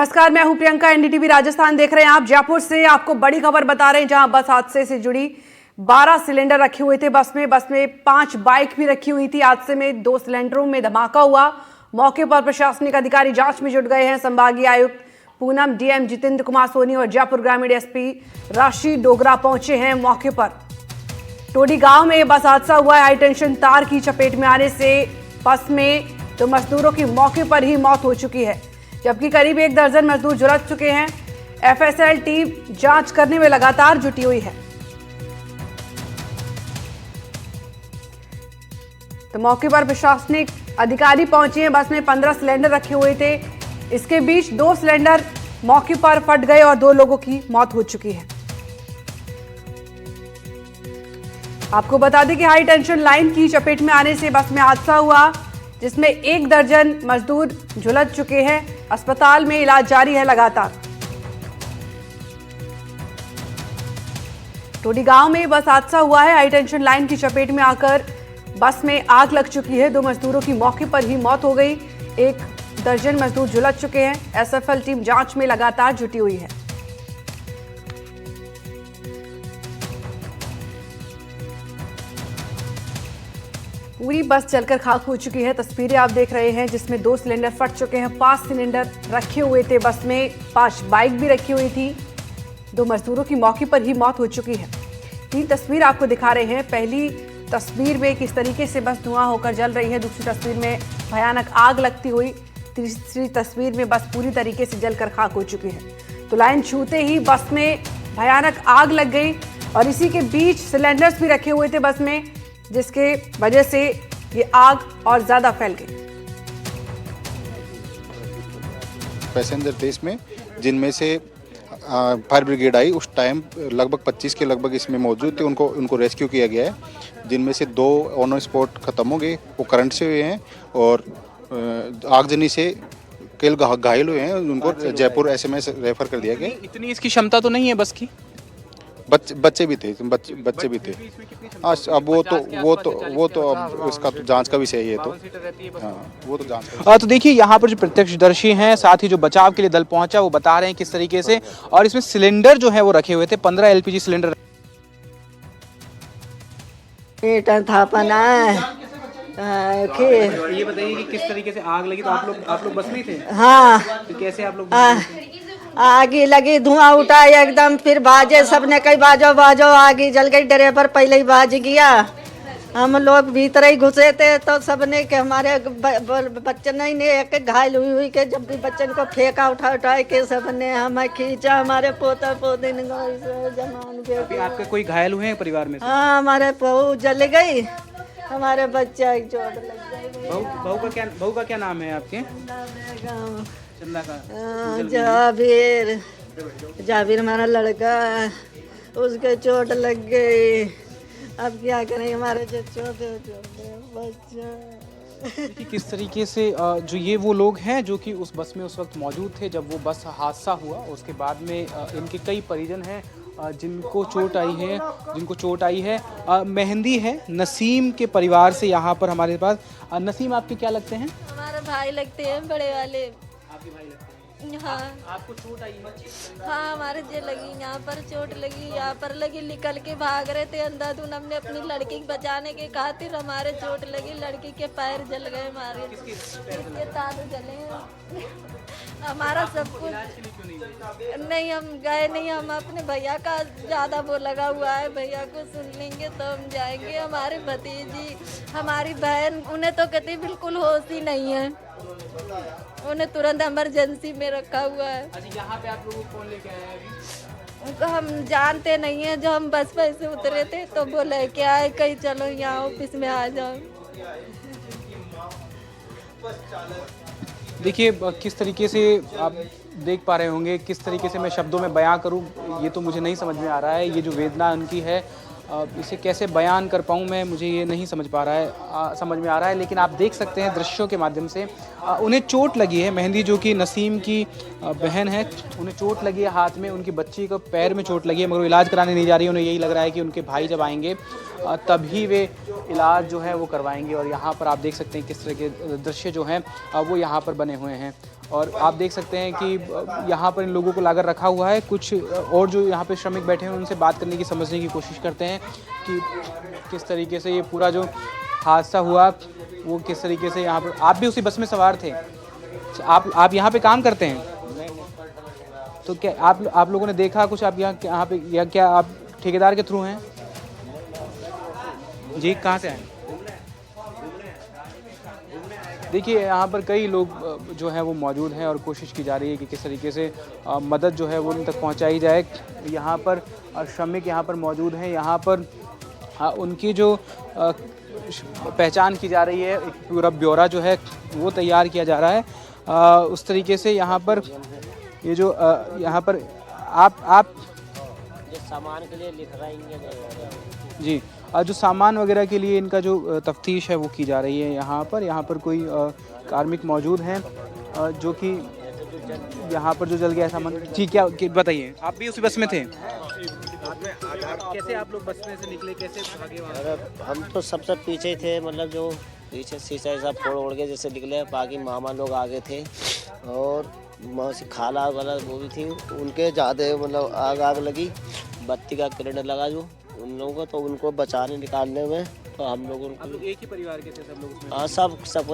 नमस्कार, मैं हूं प्रियंका। एनडीटीवी राजस्थान देख रहे हैं आप। जयपुर से आपको बड़ी खबर बता रहे हैं, जहां बस हादसे से जुड़ी 12 सिलेंडर रखे हुए थे बस में 5 बाइक भी रखी हुई थी। हादसे में 2 सिलेंडरों में धमाका हुआ। मौके पर प्रशासनिक अधिकारी जांच में जुट गए हैं। संभागीय आयुक्त पूनम, डीएम जितेंद्र कुमार सोनी और जयपुर ग्रामीण एसपी राशि डोगरा पहुंचे हैं मौके पर। टोडी गांव में बस हादसा हुआ है। हाई टेंशन तार की चपेट में आने से बस में 2 मजदूरों की मौके पर ही मौत हो चुकी है, जबकि करीब 1 दर्जन मजदूर झुलस चुके हैं। एफएसएल टीम जांच करने में लगातार जुटी हुई है। तो मौके पर प्रशासनिक अधिकारी पहुंचे हैं। बस में 15 सिलेंडर रखे हुए थे। इसके बीच 2 सिलेंडर मौके पर फट गए और 2 लोगों की मौत हो चुकी है। आपको बता दें कि हाई टेंशन लाइन की चपेट में आने से बस में हादसा हुआ, जिसमें 1 दर्जन मजदूर झुलस चुके हैं। अस्पताल में इलाज जारी है लगातार। टोडी गांव में बस हादसा हुआ है। हाई टेंशन लाइन की चपेट में आकर बस में आग लग चुकी है। 2 मजदूरों की मौके पर ही मौत हो गई। 1 दर्जन मजदूर झुलस चुके हैं। एसएफएल टीम जांच में लगातार जुटी हुई है। पूरी बस जलकर खाक हो चुकी है। तस्वीरें आप देख रहे हैं, जिसमें 2 सिलेंडर फट चुके हैं। 5 सिलेंडर रखे हुए थे बस में, 5 बाइक भी रखी हुई थी। 2 मजदूरों की मौके पर ही मौत हो चुकी है। 3 तस्वीर आपको दिखा रहे हैं। पहली तस्वीर में किस तरीके से बस धुआं होकर जल रही है, दूसरी तस्वीर में भयानक आग लगती हुई, तीसरी तस्वीर में बस पूरी तरीके से जलकर खाक हो चुकी है। तो लाइन छूते ही बस में भयानक आग लग गई और इसी के बीच सिलेंडर्स भी रखे हुए थे बस में, जिसके वजह से ये आग और ज्यादा फैल गई। पैसेंजर थे इसमें, जिनमें से फायर ब्रिगेड आई। उस टाइम लगभग 25 के लगभग इसमें मौजूद थे। उनको रेस्क्यू किया गया है, जिनमें से 2 ऑन स्पॉट खत्म हो गए, वो करंट से हुए हैं, और आगजनी से कई घायल हुए हैं। उनको जयपुर एसएमएस रेफर कर दिया गया। इतनी इसकी क्षमता तो नहीं है बस की। बच्चे भी थे, बच्चे भी थे। अब वो तो अब इसका तो जांच का विषय है। तो हाँ, वो तो जांच। तो देखिए, यहाँ पर जो प्रत्यक्षदर्शी हैं, साथ ही जो बचाव के लिए दल पहुंचा, वो बता रहे हैं किस तरीके से। और इसमें सिलेंडर जो है वो रखे हुए थे, 15 एलपीजी सिलेंडर। ये बताइए कि किस तरीके से आग लगी। तो आप लोग बस में थे? हाँ। तो कैसे आप लोग? आगे लगी, धुआं उठा एकदम, फिर बाजे, सबने कई बाजो आगे जल गई। ड्राइवर पहले ही बाज गया। हम लोग भीतर ही घुसे थे, तो सबने के हमारे बच्चन ने एक घायल हुई के, जब भी बच्चन को फेंका उठा के सबने हमें खींचा। हमारे पोता पोते जमान पे आपके कोई घायल हुए हैं परिवार में? हाँ, हमारे बहू जल गई, हमारे बच्चा एक चोट लग गई। बहू का क्या नाम है आपके? चंदा का? जाबिर हमारा लड़का, उसके चोट लग गई। अब क्या करें, हमारे जो छोटे बच्चा। किस तरीके से जो ये वो लोग हैं जो कि उस बस में उस वक्त मौजूद थे जब वो बस हादसा हुआ। उसके बाद में इनके कई परिजन हैं जिनको चोट आई है। मेहंदी है नसीम के परिवार से यहाँ पर हमारे पास। नसीम, आपके क्या लगते हैं? हमारे भाई लगते हैं, बड़े वाले। आपके भाई लगते हैं? हाँ। आपको चोट आई है? हाँ, हमारे जे लगी, यहाँ पर चोट लगी, यहाँ पर लगी। निकल के भाग रहे थे अंधाधुन। हमने अपनी लड़की को बचाने के खातिर हमारे चोट लगी। लड़की के पैर जल गए हमारे, इसके तालू जले हैं। हमारा सब कुछ नहीं, हम गए नहीं। हम अपने भैया का ज़्यादा वो लगा हुआ है, भैया को सुन लेंगे तो हम जाएंगे। हमारे भतीजी, हमारी बहन, उन्हें तो कहते बिल्कुल होश ही नहीं है। उन्हें तुरंत इमरजेंसी में रखा हुआ है। अच्छा, यहाँ पे आप लोगों को कौन लेके आया है अभी? उनको हम जानते नहीं है। जो हम बस पे से उतरे थे तो वो लेके आए, कहीं चलो यहाँ ऑफिस में आ जाओ। देखिए, किस तरीके से आप देख पा रहे होंगे, किस तरीके से मैं शब्दों में बयां करूं, ये तो मुझे नहीं समझ में आ रहा है। ये जो वेदना उनकी है, इसे कैसे बयान कर पाऊँ मैं, मुझे ये नहीं समझ में आ रहा है। लेकिन आप देख सकते हैं दृश्यों के माध्यम से, उन्हें चोट लगी है। मेहंदी जो कि नसीम की बहन है, उन्हें चोट लगी है हाथ में। उनकी बच्ची को पैर में चोट लगी है, मगर वो इलाज कराने नहीं जा रही है। उन्हें यही लग रहा है कि उनके भाई जब आएंगे तभी वे इलाज जो है वो करवाएंगे। और यहाँ पर आप देख सकते हैं किस तरह के दृश्य जो हैं वो यहाँ पर बने हुए हैं। और आप देख सकते हैं कि यहाँ पर इन लोगों को लाकर रखा हुआ है। कुछ और जो यहाँ पे श्रमिक बैठे हैं उनसे बात करने की, समझने की कोशिश करते हैं कि किस तरीके से ये पूरा जो हादसा हुआ वो किस तरीके से यहाँ पर। आप भी उसी बस में सवार थे? आप यहाँ पे काम करते हैं? तो क्या आप लोगों ने देखा कुछ? आप यहाँ पे या क्या आप ठेकेदार के थ्रू हैं? जी, कहाँ से आए? देखिए यहाँ पर कई लोग जो हैं वो मौजूद हैं और कोशिश की जा रही है कि किस तरीके से मदद जो है वो उन तक पहुंचाई जाए। यहाँ पर श्रमिक यहाँ पर मौजूद हैं। यहाँ पर उनकी जो पहचान की जा रही है, एक पूरा ब्यौरा जो है वो तैयार किया जा रहा है। उस तरीके से यहाँ पर ये जो यहाँ पर आप सामान के लिए लिख रहेंगे जी, जो सामान वगैरह के लिए इनका जो तफ्तीश है वो की जा रही है। यहाँ पर कोई कार्मिक मौजूद हैं जो कि यहाँ पर जो जल गया सामान। जी, क्या बताइए, आप भी उसी बस में थे? कैसे आप लोग बस में से निकले, कैसे भागे वहाँ? हम तो सबसे पीछे थे, मतलब जो पीछे शीशा सब फोड़ ओड़ के जैसे निकले। बाकी मामा लोग आगे थे और मौसी खाला वाला वो भी थी, उनके ज़्यादा मतलब आग लगी। बत्ती का करंट लगा जो उन लोगों को, तो उनको बचाने निकालने में तो हम लोगों को। एक ही परिवार के थे सब लोग उसमें? हाँ,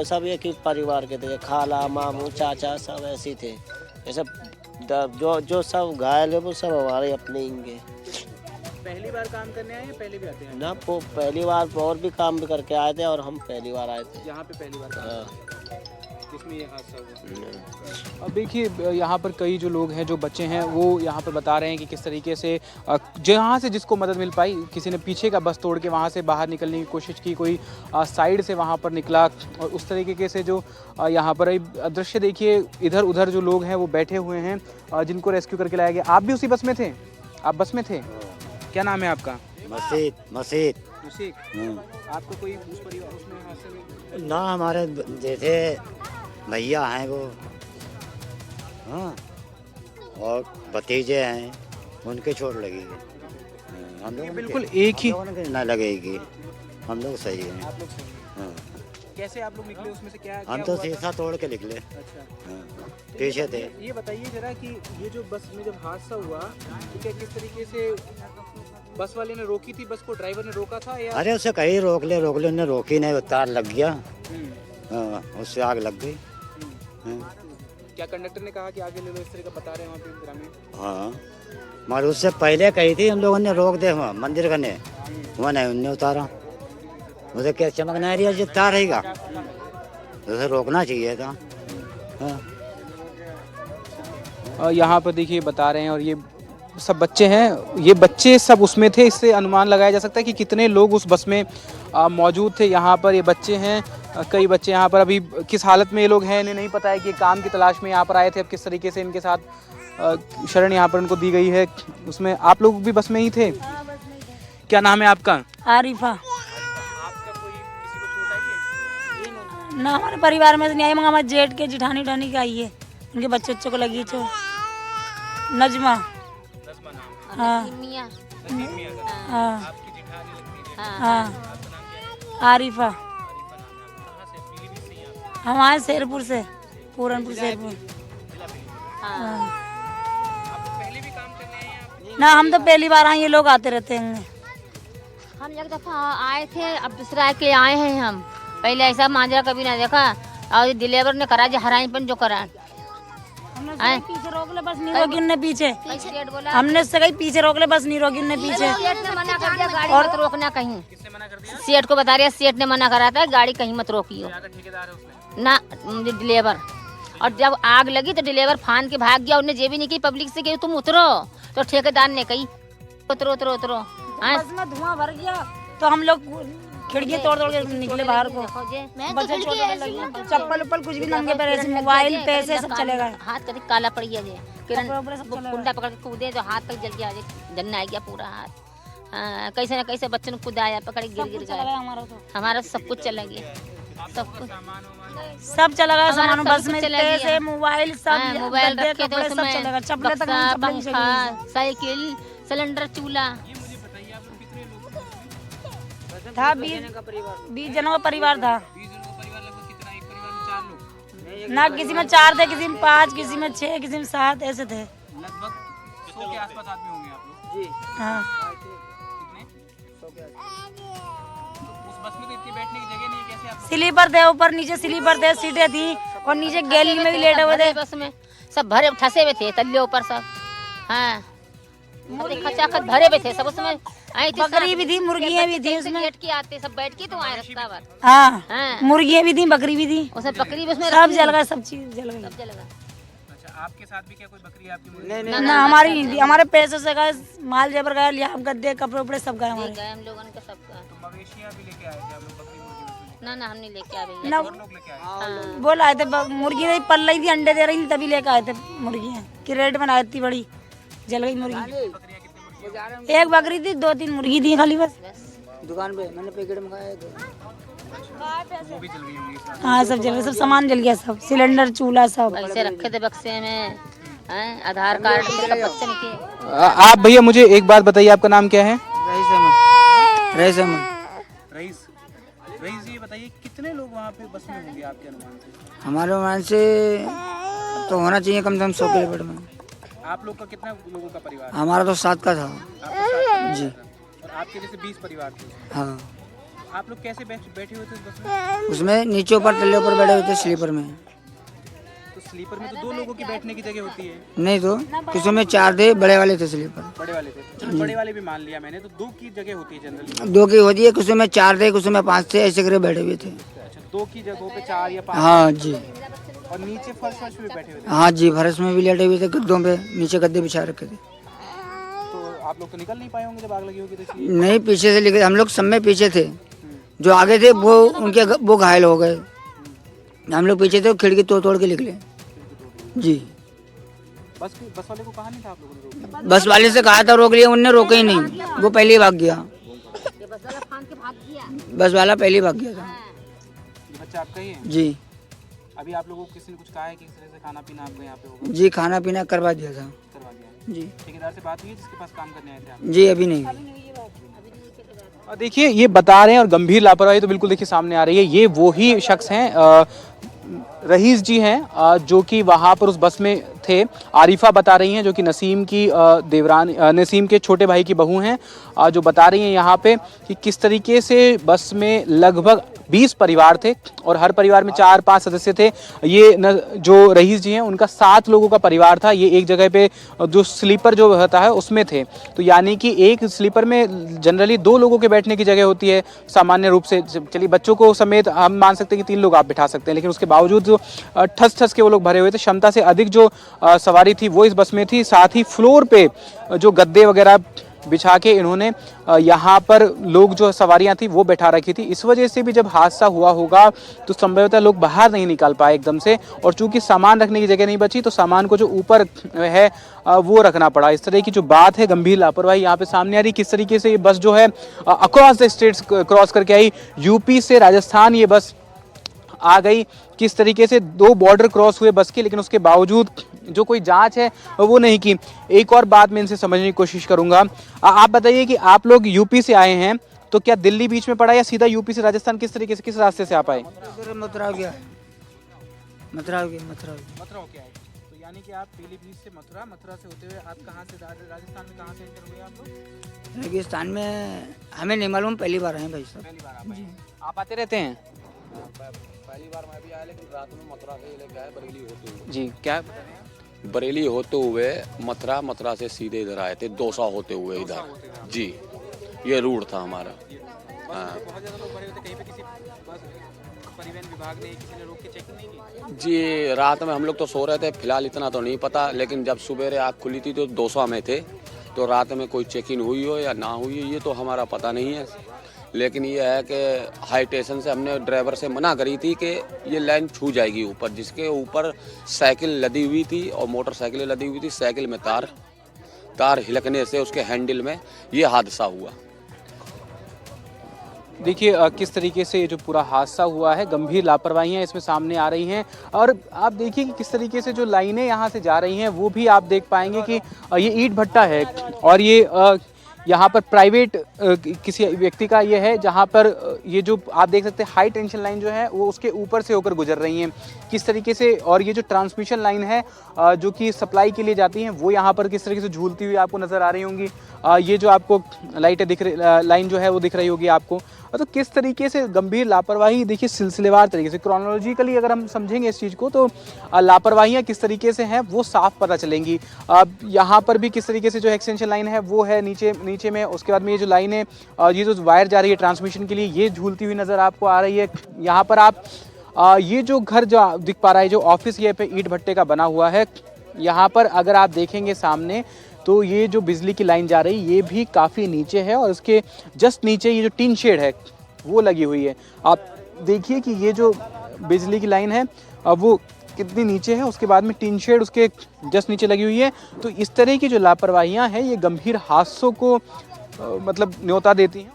सब एक ही परिवार के थे। खाला, मामू, चाचा सब ऐसे ही थे। ऐसे जो सब घायल है वो सब हमारे अपने ही। पहली बार काम करने आए या पहले भी आते हैं? ना, वो पहली बार और भी काम भी करके आए थे और हम पहली बार आए थे। यहाँ पे पहली बार? हाँ। जिसमें ये हादसा हुआ। अब देखिए यहाँ पर कई जो लोग हैं, जो बच्चे हैं, वो यहाँ पर बता रहे हैं कि किस तरीके से जहाँ से जिसको मदद मिल पाई, किसी ने पीछे का बस तोड़ के वहाँ से बाहर निकलने की कोशिश की, कोई साइड से वहाँ पर निकला। और उस तरीके से जो यहाँ पर दृश्य देखिए, इधर उधर जो लोग हैं वो बैठे हुए हैं जिनको रेस्क्यू करके लाया गया। आप भी उसी बस में थे? आप बस में थे? क्या नाम है आपका? मसीद। आपको कोई उस परिवार उसमें हादसे में? ना, हमारे जैसे भैया हैं वो, हाँ, और भतीजे हैं, उनके चोट लगी है। हम लोग बिल्कुल एक ही ना लगेगी, हम लोग सही हैं। आप लोग सही हैं। हाँ। कैसे आप लोग निकले उसमें से? क्या हम तो शीशा तोड़ के निकले। अच्छा, हाँ, पीछे थे। ये बताइए जरा कि ये जो बस में जब हादसा हुआ तो क्या किस तरीके से बस वाले ने रोकी थी? बस को ड्राइवर ने रोका था या? अरे उसे कहीं रोक ले, उन्हें रोकी नहीं, वो तार लग गया। हाँ, उससे आग लग गई। हाँ। क्या कंडक्टर ने कहा कि आगे ले लो, इस तरह का बता रहे हैं वहाँ पे ग्रामीण? हाँ, मगर उससे पहले कही थी, हम लोगों ने रोक दे वहाँ मंदिर का ने, वहाँ नहीं उनने उतारा। उसे क्या चमक नहीं रही है, तार रहेगा, उसे रोकना चाहिए था। हाँ। यहाँ पर देखिए बता रहे हैं, और ये सब बच्चे हैं, ये बच्चे सब उसमें थे। इससे अनुमान लगाया जा सकता है कि कितने लोग उस बस में मौजूद थे। यहाँ पर ये बच्चे हैं, कई बच्चे यहाँ पर अभी किस हालत में ये लोग हैं इन्हें नहीं पता है कि काम की तलाश में यहाँ पर आए थे। अब किस तरीके से इनके साथ शरण यहाँ पर उनको दी गई है। उसमें आप लोग भी बस में ही थे? क्या नाम है आपका? आरिफा। ना, हमारे परिवार में से नहीं आई, मगर हमारे जेठ के जिठानी उठानी की आई है, उनके बच्चों को लगी चोट। नजमा। हाँ। हाँ। हाँ। आरिफा। हमारे शेरपुर से, पूरनपुर शेरपुर। हाँ। ना, हम तो पहली बार आए, ये लोग आते रहते हैं। हम एक दफा आए थे, अब दूसरा के आए हैं हम। पहले ऐसा मांजरा कभी ना देखा, और डिलीवर ने करा जो हराईपन जो करा। हमने पीछे रोक ले, बस नहीं रोकी उनने पीछे। हमने से कहीं पीछे रोक ले, बस नहीं रोकी उनने पीछे। सेठ ने मना कर दिया गाड़ी मत रोकना कहीं। सेठ को बता रहा, सेठ ने मना करा था गाड़ी कहीं मत रोकियो ना, डिलीवर। और जब आग लगी तो डिलीवर फान के भाग गया, उन्हें ये भी नहीं की पब्लिक से कि तुम उतरो, तो ठेकेदार ने कही उतरो उतरो उतरो। बस में धुआं भर गया तो हम लोग खिड़की तोड़ के निकले बाहर को। बच्चे छोटे लगे, चप्पल उप्पल कुछ भी नंगे पैर, मोबाइल पैसे सब चले गए। हाथ कभी काला पड़ गया, कुंडा पकड़ के कूदे तो हाथ तक जल गया, जलना आ गया पूरा हाथ। कैसे न कैसे बच्चे ने कुदाया, पकड़े गिर गया। हमारा सब कुछ चला गया, सब चला गया सामान बस में, पैसे मोबाइल सब, मोबाइल रखे थे उसमें, पंखा, साइकिल, सिलेंडर, चूल्हा। था 20 जनों का परिवार था। 20 जनों का परिवार लगभग कितना? एक परिवार में 4 लोग? ना किसी में 4 थे, किसी में 5, किसी में 6, किसी में 7 ऐसे थे। लगभग 100 के आसपास आदमी होंगे आप लोग। जी। हाँ। कितने? 100 के आसपास। उस बस में तो इतनी बैठने की जगह नहीं है, कैसे आप? स्लीपर थे, ऊपर नीचे स्लीपर थे, सीटें थी और नीचे गैली में भी लेटे हुए थे। बस में सब भरे ठसे हुए थे, तल्ले ऊपर सब। हाँ, खचाखच भरे हुए थे सब उसमें। बकरी भी थी, मुर्गियाँ भी थी उसमें। गेट की आते सब बैठ के तो आए रास्ता पर। हाँ, हाँ। मुर्गियाँ भी थी, बकरी भी थी, उसमें बकरी भी उसमें सब जल गए, सब चीज जल गई। सब जल गया। अच्छा, आपके साथ भी क्या कोई बकरी आपकी? नहीं, ना हमारी नहीं थी, हमारे पैसों से गए, माल जेबर गए, लिहाफ गद्दे कपड़े उपड़े सब गए हमारे। गए हम लोगों का सब का। तो मवेशियाँ भी लेके आए थे आप लोग? बकरी मुर्गी ना ना हम नहीं लेके आ रही। ना लोग लेके आए? वो लाए थे, मुर्गी नहीं पल रही थी, अंडे दे रही थी, तभी लेके आए थे मुर्गियाँ की रेट बनाई थी बड़ी, जल गई मुर्गी। एक बकरी थी, 2-3 मुर्गी थी खाली बस। दुकान पे मैंने पैकेट मंगाया वो भी जल गई होंगी? हाँ, सब जल गया, सब सामान जल गया, सब सिलेंडर चूल्हा सब। पैसे रखे थे बक्से में, हैं, आधार कार्ड सब बक्से में थे। आप भैया मुझे एक बात बताइए, आपका नाम क्या है? रईस रईस जी, बताइए कितने लोग वहाँ पे बस में होंगे आपके अनुमान से? हमारे मान से तो होना चाहिए कम से कम 100 किलोमीटर में। आप लोग का कितना लोगों का परिवार? हमारा तो 7 का था। आपका 7 जी। और आपके जैसे 20 परिवार थे। हाँ, आप लोग कैसे बैठे हुए थे उस बस में? उसमें नीचे ऊपर तल्ले ऊपर बैठे हुए थे स्लीपर में। तो स्लीपर में तो 2 लोगों की बैठने की जगह होती है। नहीं तो किसी में 4 थे, बड़े वाले थे स्लीपर। बड़े वाले थे? चलो बड़े वाले भी मान लिया मैंने, तो 2 की जगह होती है जनरली। 2 की होती है, किसी में 4 थे, किसी में 5 थे, ऐसे करके बैठे हुए थे। अच्छा, 2 की जगहों पे 4 या 5? हाँ जी। और नीचे फर्श पे बैठे हुए थे? हाँ जी, फर्श में भी लेटे हुए थे, गद्दों पे नीचे गद्दे बिछा रखे थे। तो आप लोग तो निकल नहीं पाए होंगे जब आग लगी होगी तो इसलिए? नहीं, पीछे से लेके हम लोग सब में पीछे थे, जो आगे थे वो घायल हो गए। हम लोग पीछे थे, खिड़की तोड़ के निकले। जी। बस वाले को कहा नहीं था आप लोगों ने रोका? बस वाले से कहा था रोक लिया, उनने रोके ही नहीं, वो पहले ही भाग गया। बस वाला पहले ही भाग गया था। ये बच्चा आपका ही है? जी। अभी आप लोगों को किसी ने कुछ कहा है कि इस तरह से खाना पीना आपके यहाँ पे होगा? जी, खाना पीना करवा दिया था। करवा दिया? जी। ठेकेदार से बात हुई है जिसके पास काम करने आए थे आप? जी, अभी नहीं। देखिए ये बता रहे हैं, और गंभीर लापरवाही तो बिल्कुल देखिए सामने आ रही है। ये वो ही शख्स हैं, रईस जी हैं, जो कि वहाँ पर उस बस में थे। आरिफा बता रही हैं, जो कि नसीम की नसीम के छोटे भाई की बहू हैं, जो बता रही हैं यहाँ पे कि किस तरीके से बस में लगभग 20 परिवार थे और हर परिवार में 4-5 सदस्य थे। ये जो रईस जी हैं उनका 7 लोगों का परिवार था। ये एक जगह पे जो स्लीपर जो होता है उसमें थे, तो यानी कि एक स्लीपर में जनरली 2 लोगों के बैठने की जगह होती है सामान्य रूप से। चलिए बच्चों को समेत हम मान सकते हैं कि 3 लोग आप बिठा सकते हैं, लेकिन उसके बावजूद जो ठस के वो लोग भरे हुए थे, क्षमता से अधिक जो सवारी थी वो इस बस में थी। साथ ही फ्लोर पे जो गद्दे वगैरह बिछा के इन्होंने यहाँ पर लोग जो सवारियाँ थी वो बैठा रखी थी। इस वजह से भी जब हादसा हुआ होगा तो संभवतः लोग बाहर नहीं निकाल पाए एकदम से, और चूंकि सामान रखने की जगह नहीं बची तो सामान को जो ऊपर है वो रखना पड़ा। इस तरह की जो बात है, गंभीर लापरवाही यहाँ पे सामने आ रही। किस तरीके से ये बस जो है अक्रॉस द स्टेट्स क्रॉस करके आई, यूपी से राजस्थान ये बस आ गई। किस तरीके से 2 बॉर्डर क्रॉस हुए बस के, लेकिन उसके बावजूद जो कोई जांच है वो नहीं की। एक और बात मैं इनसे समझने की कोशिश करूंगा। आप बताइए कि आप लोग यूपी से आए हैं, तो क्या दिल्ली बीच में पड़ा या सीधा यूपी से राजस्थान, किस तरीके से, किस रास्ते से आप आए? मथुरा गया, मथुरा होके आए। तो यानी कि आप पीलीभीत से मथुरा से होते हुए आप कहाँ से राजस्थान में कहाँ से एंटर हुए आप लोग? रेगिस्तान में हमें नहीं मालूम, पहली बार आए भाई साहब। पहली बार आप आए? आप आते रहते हैं? पहली बार मैं भी आया, लेकिन रात में मथुरा से लेके आए बरेली होते हुए। जी, क्या बरेली होते हुए मथुरा से सीधे इधर आए थे, दौसा होते हुए इधर। जी, ये रूट था हमारा। हाँ जी, रात में हम लोग तो सो रहे थे, फिलहाल इतना तो नहीं पता, लेकिन जब सुबह आँख खुली थी तो दौसा में थे। तो रात में कोई चेकिंग हुई हो या ना हुई हो ये तो हमारा पता नहीं है, लेकिन ये है कि हाई स्टेशन से हमने ड्राइवर से मना करी थी कि ये लाइन छू जाएगी ऊपर, जिसके ऊपर साइकिल लदी हुई थी और मोटरसाइकिल लदी हुई थी। साइकिल में तार हिलकने से उसके हैंडल में ये हादसा हुआ। देखिए किस तरीके से ये जो पूरा हादसा हुआ है, गंभीर लापरवाहियां इसमें सामने आ रही हैं। और आप देखिए कि किस तरीके से जो लाइनें यहाँ से जा रही हैं वो भी आप देख पाएंगे कि ये ईंट भट्टा है, और ये यहाँ पर प्राइवेट किसी व्यक्ति का ये है, जहाँ पर ये जो आप देख सकते हैं हाई टेंशन लाइन जो है वो उसके ऊपर से होकर गुजर रही हैं किस तरीके से। और ये जो ट्रांसमिशन लाइन है जो कि सप्लाई के लिए जाती हैं वो यहाँ पर किस तरीके से झूलती हुई आपको नज़र आ रही होंगी। ये जो आपको लाइटें दिख रही, लाइन जो है वो दिख रही होगी आपको। तो किस तरीके से गंभीर लापरवाही, देखिए सिलसिलेवार तरीके से क्रोनोलॉजिकली अगर हम समझेंगे इस चीज़ को तो लापरवाहियाँ किस तरीके से हैं वो साफ पता चलेंगी। यहाँ पर भी किस तरीके से जो एक्सटेंशन लाइन है वो है नीचे में, उसके बाद में ये जो लाइन है ये जो वायर जा रही है ट्रांसमिशन के लिए ये झूलती हुई नज़र आपको आ रही है। यहाँ पर आप ये जो घर जो दिख पा रहा है, जो ऑफिस ये पे ईंट भट्टे का बना हुआ है, यहाँ पर अगर आप देखेंगे सामने तो ये जो बिजली की लाइन जा रही है ये भी काफ़ी नीचे है और उसके जस्ट नीचे ये जो टीन शेड है वो लगी हुई है। आप देखिए कि ये जो बिजली की लाइन है वो कितनी नीचे है, उसके बाद में टीन शेड उसके जस्ट नीचे लगी हुई है। तो इस तरह की जो लापरवाहियाँ हैं ये गंभीर हादसों को मतलब न्योता देती हैं।